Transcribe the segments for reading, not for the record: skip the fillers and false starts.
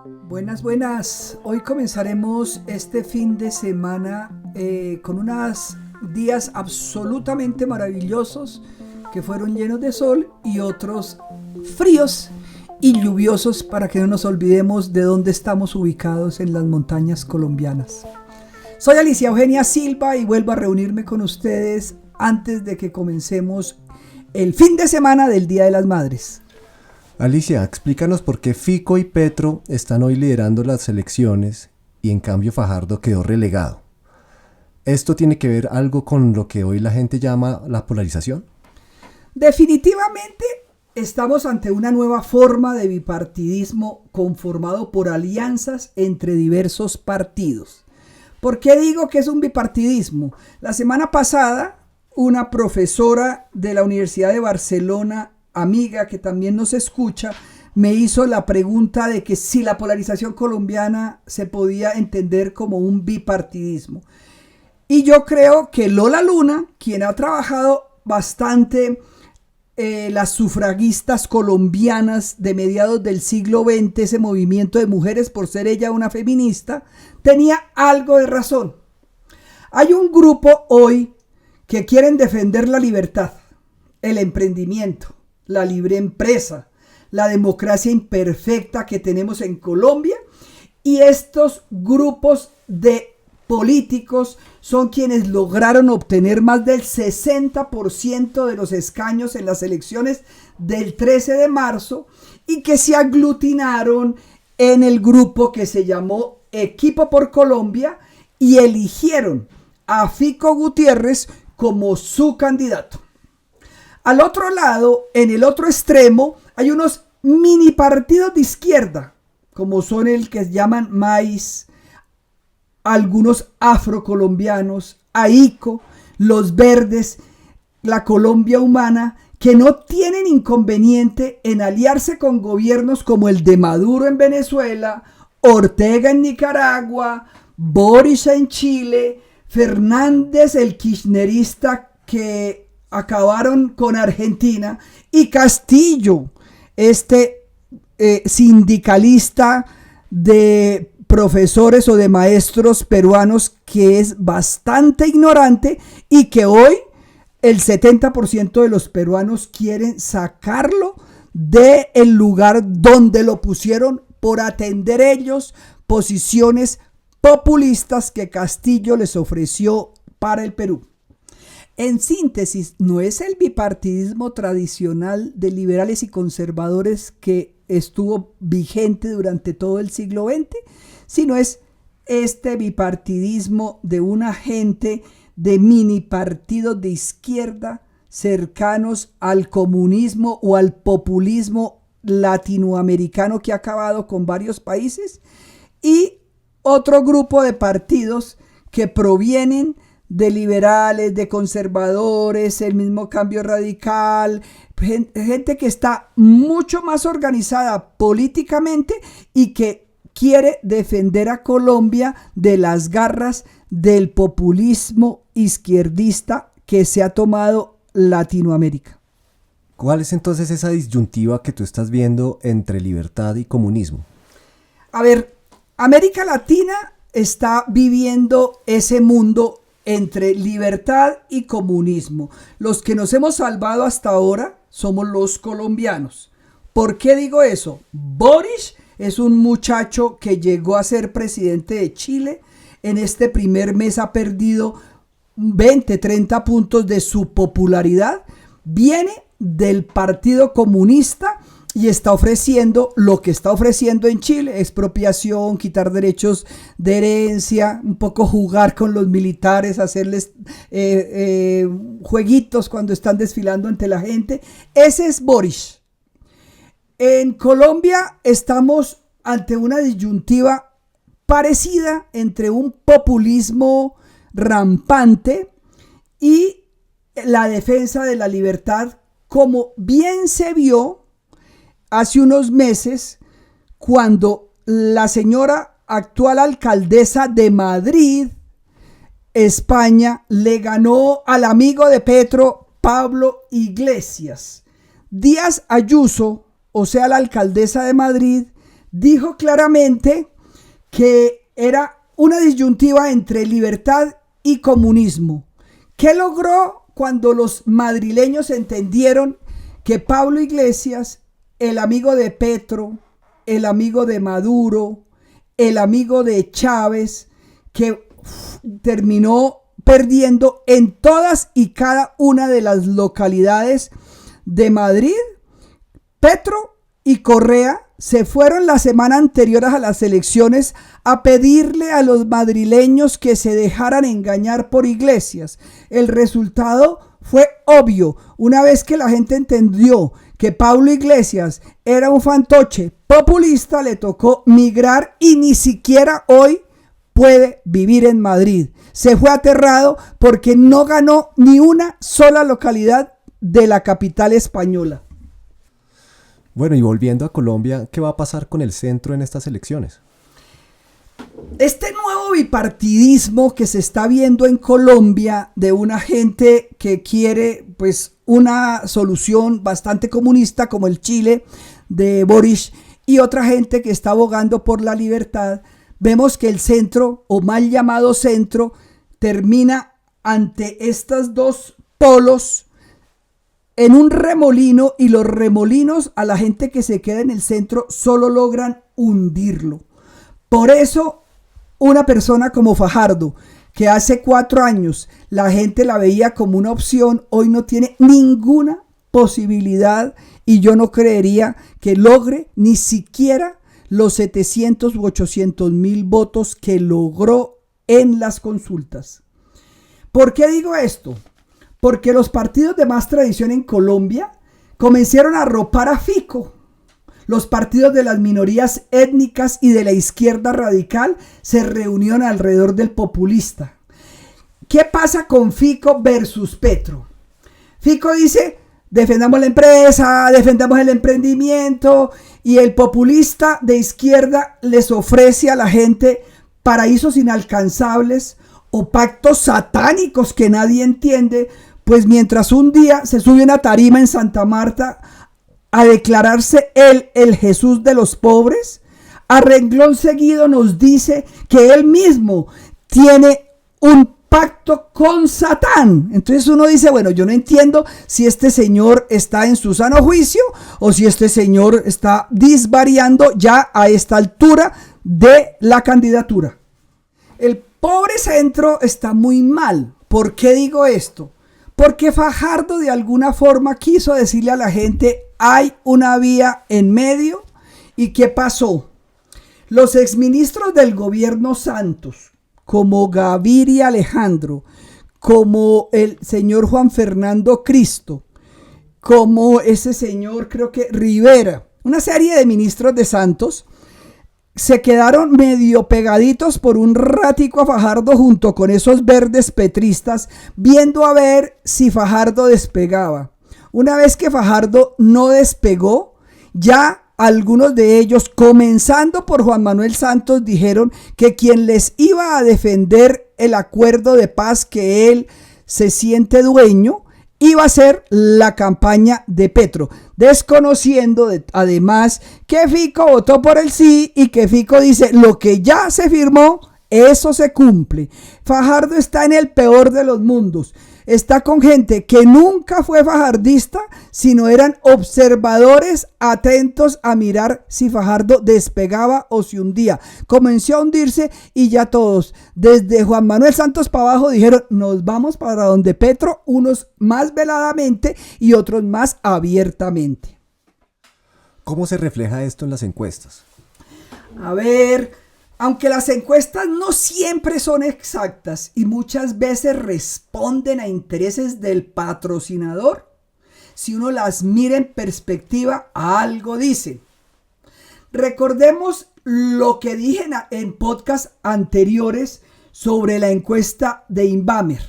Buenas, buenas. Hoy comenzaremos este fin de semana con unos días absolutamente maravillosos que fueron llenos de sol y otros fríos y lluviosos para que no nos olvidemos de dónde estamos ubicados en las montañas colombianas. Soy Alicia Eugenia Silva y vuelvo a reunirme con ustedes antes de que comencemos el fin de semana del Día de las Madres. Alicia, explícanos por qué Fico y Petro están hoy liderando las elecciones y en cambio Fajardo quedó relegado. ¿Esto tiene que ver algo con lo que hoy la gente llama la polarización? Definitivamente estamos ante una nueva forma de bipartidismo conformado por alianzas entre diversos partidos. ¿Por qué digo que es un bipartidismo? La semana pasada, una profesora de la Universidad de Barcelona, amiga que también nos escucha, me hizo la pregunta de que si la polarización colombiana se podía entender como un bipartidismo. Y yo creo que Lola Luna, quien ha trabajado bastante las sufragistas colombianas de mediados del siglo XX, ese movimiento de mujeres por ser ella una feminista, tenía algo de razón. Hay un grupo hoy que quieren defender la libertad, el emprendimiento, la libre empresa, la democracia imperfecta que tenemos en Colombia, y estos grupos de políticos son quienes lograron obtener más del 60% de los escaños en las elecciones del 13 de marzo y que se aglutinaron en el grupo que se llamó Equipo por Colombia y eligieron a Fico Gutiérrez como su candidato. Al otro lado, en el otro extremo, hay unos mini partidos de izquierda, como son el que llaman MAIS, algunos afrocolombianos, AICO, los Verdes, la Colombia Humana, que no tienen inconveniente en aliarse con gobiernos como el de Maduro en Venezuela, Ortega en Nicaragua, Boric en Chile, Fernández el kirchnerista que acabaron con Argentina, y Castillo, sindicalista de profesores o de maestros peruanos que es bastante ignorante y que hoy el 70% de los peruanos quieren sacarlo del lugar donde lo pusieron por atender ellos posiciones populistas que Castillo les ofreció para el Perú. En síntesis, no es el bipartidismo tradicional de liberales y conservadores que estuvo vigente durante todo el siglo XX, sino es este bipartidismo de una gente de mini partidos de izquierda cercanos al comunismo o al populismo latinoamericano que ha acabado con varios países, y otro grupo de partidos que provienen de liberales, de conservadores, el mismo Cambio Radical, gente que está mucho más organizada políticamente y que quiere defender a Colombia de las garras del populismo izquierdista que se ha tomado Latinoamérica. ¿Cuál es entonces esa disyuntiva que tú estás viendo entre libertad y comunismo? A ver, América Latina está viviendo ese mundo entre libertad y comunismo. Los que nos hemos salvado hasta ahora somos los colombianos. ¿Por qué digo eso? Boric es un muchacho que llegó a ser presidente de Chile. En este primer mes ha perdido 20, 30 puntos de su popularidad. Viene del Partido Comunista y está ofreciendo lo que está ofreciendo en Chile: expropiación, quitar derechos de herencia, un poco jugar con los militares, hacerles jueguitos cuando están desfilando ante la gente. Ese es Boric. En Colombia estamos ante una disyuntiva parecida entre un populismo rampante y la defensa de la libertad, como bien se vio hace unos meses cuando la señora actual alcaldesa de Madrid, España, le ganó al amigo de Petro, Pablo Iglesias. Díaz Ayuso, o sea, la alcaldesa de Madrid, dijo claramente que era una disyuntiva entre libertad y comunismo. ¿Qué logró cuando los madrileños entendieron que Pablo Iglesias, el amigo de Petro, el amigo de Maduro, el amigo de Chávez, que terminó perdiendo en todas y cada una de las localidades de Madrid? Petro y Correa se fueron la semana anterior a las elecciones a pedirle a los madrileños que se dejaran engañar por Iglesias. El resultado fue obvio. Una vez que la gente entendió que Pablo Iglesias era un fantoche populista, le tocó migrar y ni siquiera hoy puede vivir en Madrid. Se fue aterrado porque no ganó ni una sola localidad de la capital española. Bueno, y volviendo a Colombia, ¿qué va a pasar con el centro en estas elecciones? Este nuevo bipartidismo que se está viendo en Colombia, de una gente que quiere pues una solución bastante comunista como el Chile de Boric, y otra gente que está abogando por la libertad, vemos que el centro, o mal llamado centro, termina ante estos dos polos en un remolino, y los remolinos a la gente que se queda en el centro solo logran hundirlo. Por eso una persona como Fajardo, que hace 4 años la gente la veía como una opción, hoy no tiene ninguna posibilidad, y yo no creería que logre ni siquiera los 700 u 800 mil votos que logró en las consultas. ¿Por qué digo esto? Porque los partidos de más tradición en Colombia comenzaron a arropar a Fico. Los partidos de las minorías étnicas y de la izquierda radical se reunieron alrededor del populista. ¿Qué pasa con Fico versus Petro? Fico dice: defendamos la empresa, defendamos el emprendimiento, y el populista de izquierda les ofrece a la gente paraísos inalcanzables o pactos satánicos que nadie entiende, pues mientras un día se sube a una tarima en Santa Marta a declararse él el Jesús de los pobres, a renglón seguido nos dice que él mismo tiene un pacto con Satán. Entonces uno dice, bueno, yo no entiendo si este señor está en su sano juicio o si este señor está disvariando ya a esta altura de la candidatura. El pobre centro está muy mal. ¿Por qué digo esto? Porque Fajardo de alguna forma quiso decirle a la gente: hay una vía en medio. ¿Y qué pasó? Los exministros del gobierno Santos, como Gaviria Alejandro, como el señor Juan Fernando Cristo, como ese señor, creo que Rivera, una serie de ministros de Santos, se quedaron medio pegaditos por un ratico a Fajardo junto con esos verdes petristas, viendo a ver si Fajardo despegaba. Una vez que Fajardo no despegó, ya algunos de ellos, comenzando por Juan Manuel Santos, dijeron que quien les iba a defender el acuerdo de paz que él se siente dueño iba a ser la campaña de Petro, desconociendo además que Fico votó por el sí y que Fico dice: lo que ya se firmó, eso se cumple. Fajardo está en el peor de los mundos. Está con gente que nunca fue fajardista, sino eran observadores atentos a mirar si Fajardo despegaba o se hundía. Comenzó a hundirse y ya todos, desde Juan Manuel Santos para abajo, dijeron: nos vamos para donde Petro, unos más veladamente y otros más abiertamente. ¿Cómo se refleja esto en las encuestas? A ver, aunque las encuestas no siempre son exactas y muchas veces responden a intereses del patrocinador, si uno las mira en perspectiva, algo dicen. Recordemos lo que dije en podcasts anteriores sobre la encuesta de Inbamer.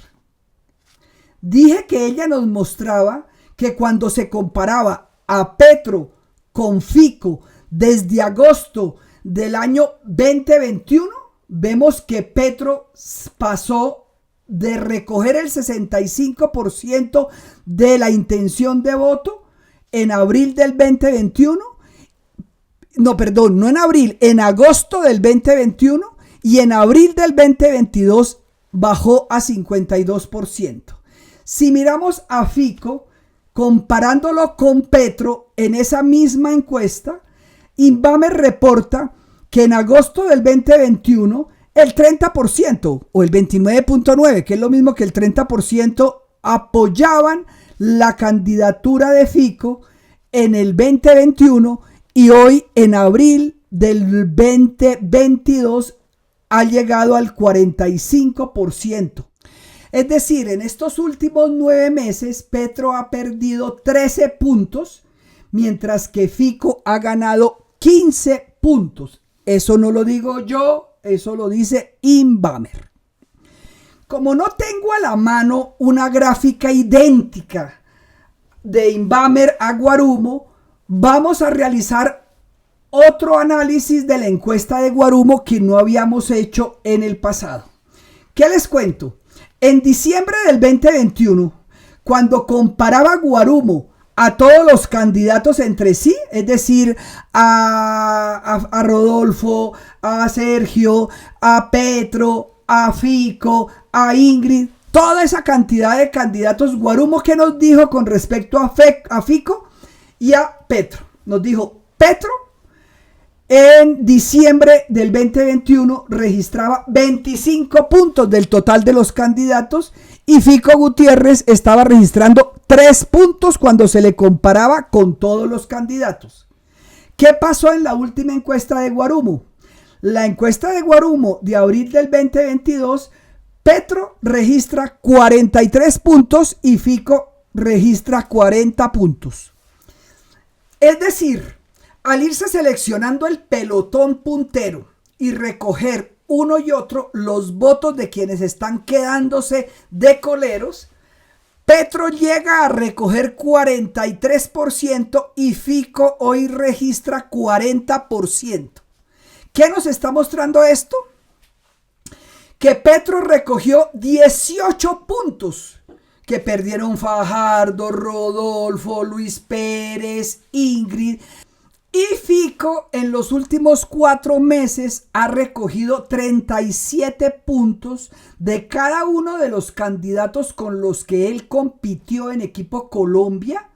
Dije que ella nos mostraba que cuando se comparaba a Petro con Fico desde agosto del año 2021, vemos que Petro pasó de recoger el 65% de la intención de voto en abril del 2021 no, perdón, no en abril, en agosto del 2021 y en abril del 2022 bajó a 52%. Si miramos a Fico, comparándolo con Petro en esa misma encuesta, Inbamer reporta que en agosto del 2021 el 30% o el 29.9%, que es lo mismo que el 30%, apoyaban la candidatura de Fico en el 2021 y hoy en abril del 2022 ha llegado al 45%. Es decir, en estos últimos 9 meses, Petro ha perdido 13 puntos, mientras que Fico ha ganado 15 puntos. Eso no lo digo yo, eso lo dice Inbamer. Como no tengo a la mano una gráfica idéntica de Inbamer a Guarumo, vamos a realizar otro análisis de la encuesta de Guarumo que no habíamos hecho en el pasado. ¿Qué les cuento? En diciembre del 2021, cuando comparaba Guarumo a todos los candidatos entre sí, es decir, a Rodolfo, a Sergio, a Petro, a Fico, a Ingrid, toda esa cantidad de candidatos, Guarumo, ¿qué nos dijo con respecto a Fico y a Petro? Nos dijo, Petro en diciembre del 2021 registraba 25 puntos del total de los candidatos y Fico Gutiérrez estaba registrando 3 puntos cuando se le comparaba con todos los candidatos. ¿Qué pasó en la última encuesta de Guarumo? La encuesta de Guarumo de abril del 2022, Petro registra 43 puntos y Fico registra 40 puntos. Es decir, al irse seleccionando el pelotón puntero y recoger uno y otro los votos de quienes están quedándose de coleros, Petro llega a recoger 43% y Fico hoy registra 40%. ¿Qué nos está mostrando esto? Que Petro recogió 18 puntos que perdieron Fajardo, Rodolfo, Luis Pérez, Ingrid. Y Fico en los últimos 4 meses ha recogido 37 puntos de cada uno de los candidatos con los que él compitió en Equipo Colombia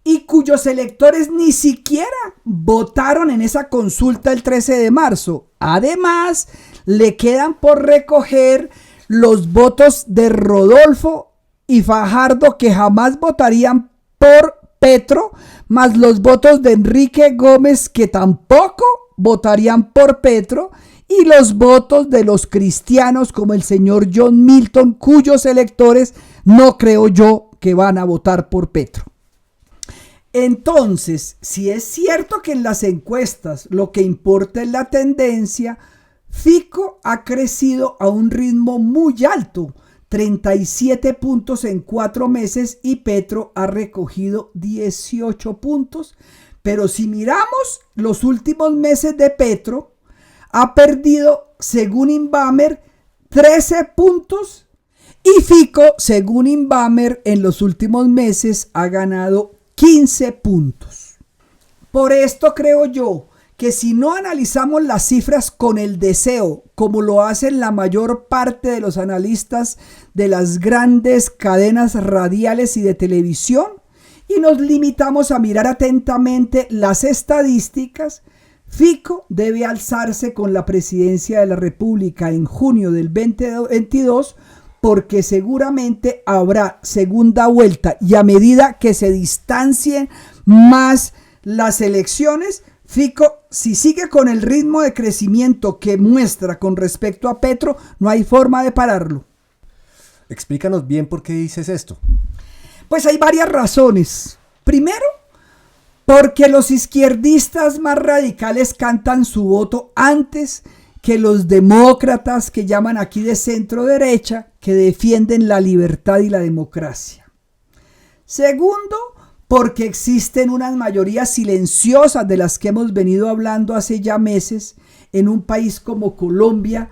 y cuyos electores ni siquiera votaron en esa consulta el 13 de marzo. Además, le quedan por recoger los votos de Rodolfo y Fajardo que jamás votarían por Petro, más los votos de Enrique Gómez que tampoco votarían por Petro y los votos de los cristianos como el señor John Milton, cuyos electores no creo yo que van a votar por Petro. Entonces, si es cierto que en las encuestas lo que importa es la tendencia, Fico ha crecido a un ritmo muy alto, 37 puntos en 4 meses y Petro ha recogido 18 puntos. Pero si miramos los últimos meses de Petro, ha perdido, según Inbamer, 13 puntos y Fico, según Inbamer, en los últimos meses ha ganado 15 puntos. Por esto creo yo que si no analizamos las cifras con el deseo, como lo hacen la mayor parte de los analistas de las grandes cadenas radiales y de televisión, y nos limitamos a mirar atentamente las estadísticas, Fico debe alzarse con la presidencia de la República en junio del 2022, porque seguramente habrá segunda vuelta y a medida que se distancien más las elecciones, Fico, si sigue con el ritmo de crecimiento que muestra con respecto a Petro, no hay forma de pararlo. Explícanos bien por qué dices esto. Pues hay varias razones. Primero, porque los izquierdistas más radicales cantan su voto antes que los demócratas que llaman aquí de centro derecha, que defienden la libertad y la democracia. Segundo, porque existen unas mayorías silenciosas de las que hemos venido hablando hace ya meses en un país como Colombia,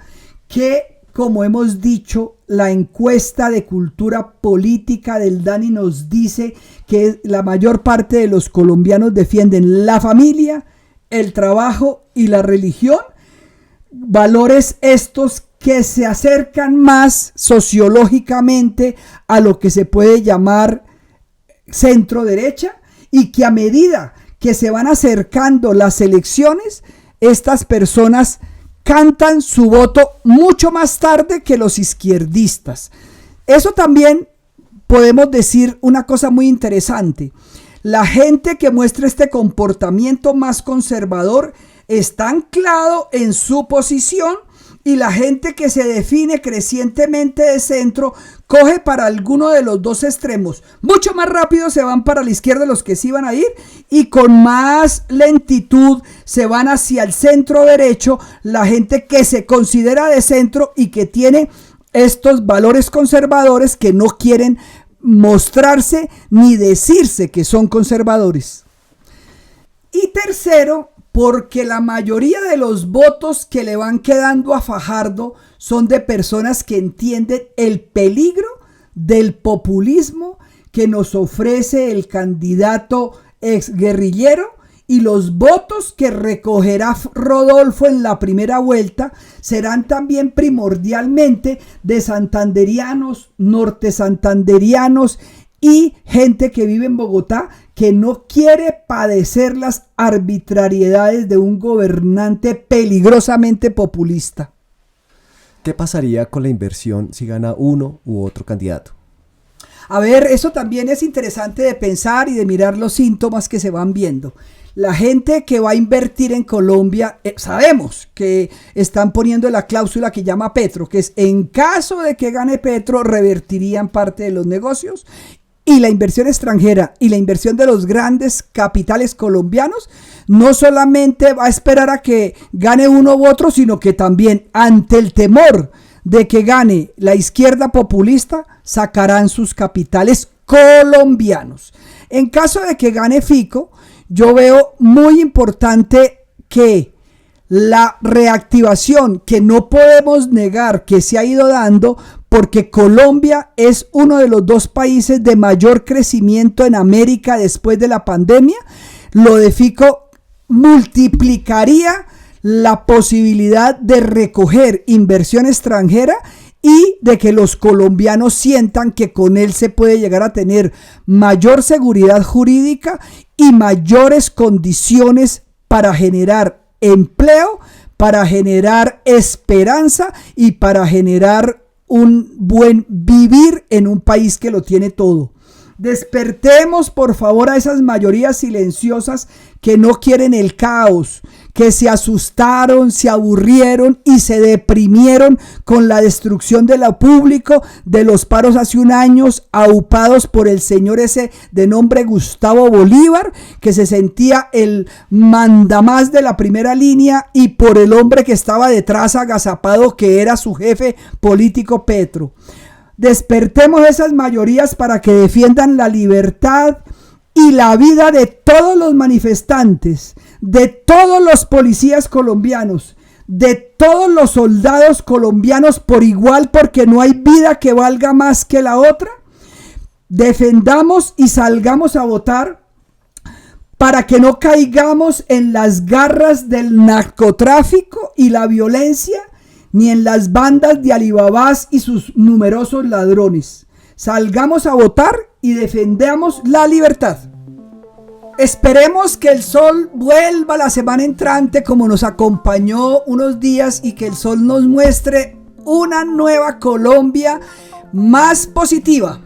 que, como hemos dicho, la encuesta de cultura política del DANI nos dice que la mayor parte de los colombianos defienden la familia, el trabajo y la religión, valores estos que se acercan más sociológicamente a lo que se puede llamar centro derecha, y que a medida que se van acercando las elecciones, estas personas cantan su voto mucho más tarde que los izquierdistas. Eso también podemos decir una cosa muy interesante. La gente que muestra este comportamiento más conservador está anclado en su posición, y la gente que se define crecientemente de centro coge para alguno de los dos extremos. Mucho más rápido se van para la izquierda los que sí van a ir, y con más lentitud se van hacia el centro derecho la gente que se considera de centro y que tiene estos valores conservadores, que no quieren mostrarse ni decirse que son conservadores. Y tercero, porque la mayoría de los votos que le van quedando a Fajardo son de personas que entienden el peligro del populismo que nos ofrece el candidato exguerrillero, y los votos que recogerá Rodolfo en la primera vuelta serán también primordialmente de santanderianos, norte santanderianos y gente que vive en Bogotá, que no quiere padecer las arbitrariedades de un gobernante peligrosamente populista. ¿Qué pasaría con la inversión si gana uno u otro candidato? A ver, eso también es interesante de pensar y de mirar los síntomas que se van viendo. La gente que va a invertir en Colombia, sabemos que están poniendo la cláusula que llama Petro, que es en caso de que gane Petro, revertirían parte de los negocios. Y la inversión extranjera y la inversión de los grandes capitales colombianos no solamente va a esperar a que gane uno u otro, sino que también, ante el temor de que gane la izquierda populista, sacarán sus capitales colombianos. En caso de que gane Fico, yo veo muy importante que la reactivación, que no podemos negar que se ha ido dando, porque Colombia es uno de los dos países de mayor crecimiento en América después de la pandemia, lo de Fico multiplicaría la posibilidad de recoger inversión extranjera y de que los colombianos sientan que con él se puede llegar a tener mayor seguridad jurídica y mayores condiciones para generar empleo, para generar esperanza y para generar un buen vivir en un país que lo tiene todo. Despertemos por favor a esas mayorías silenciosas que no quieren el caos, que se asustaron, se aburrieron y se deprimieron con la destrucción de lo público, de los paros hace un año, aupados por el señor ese de nombre Gustavo Bolívar, que se sentía el mandamás de la primera línea, y por el hombre que estaba detrás agazapado, que era su jefe político Petro. Despertemos esas mayorías para que defiendan la libertad y la vida de todos los manifestantes, de todos los policías colombianos, de todos los soldados colombianos por igual, porque no hay vida que valga más que la otra. Defendamos y salgamos a votar para que no caigamos en las garras del narcotráfico y la violencia, ni en las bandas de Alibabás y sus numerosos ladrones. Salgamos a votar y defendamos la libertad. Esperemos que el sol vuelva la semana entrante como nos acompañó unos días, y que el sol nos muestre una nueva Colombia más positiva.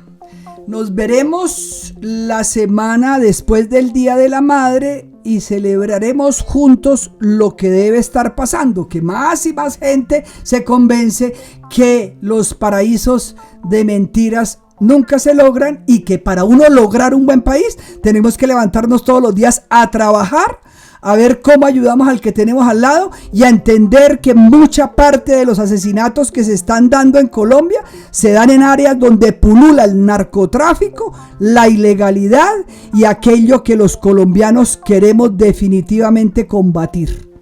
Nos veremos la semana después del Día de la Madre y celebraremos juntos lo que debe estar pasando, que más y más gente se convence que los paraísos de mentiras nunca se logran, y que para uno lograr un buen país tenemos que levantarnos todos los días a trabajar, a ver cómo ayudamos al que tenemos al lado, y a entender que mucha parte de los asesinatos que se están dando en Colombia se dan en áreas donde pulula el narcotráfico, la ilegalidad y aquello que los colombianos queremos definitivamente combatir.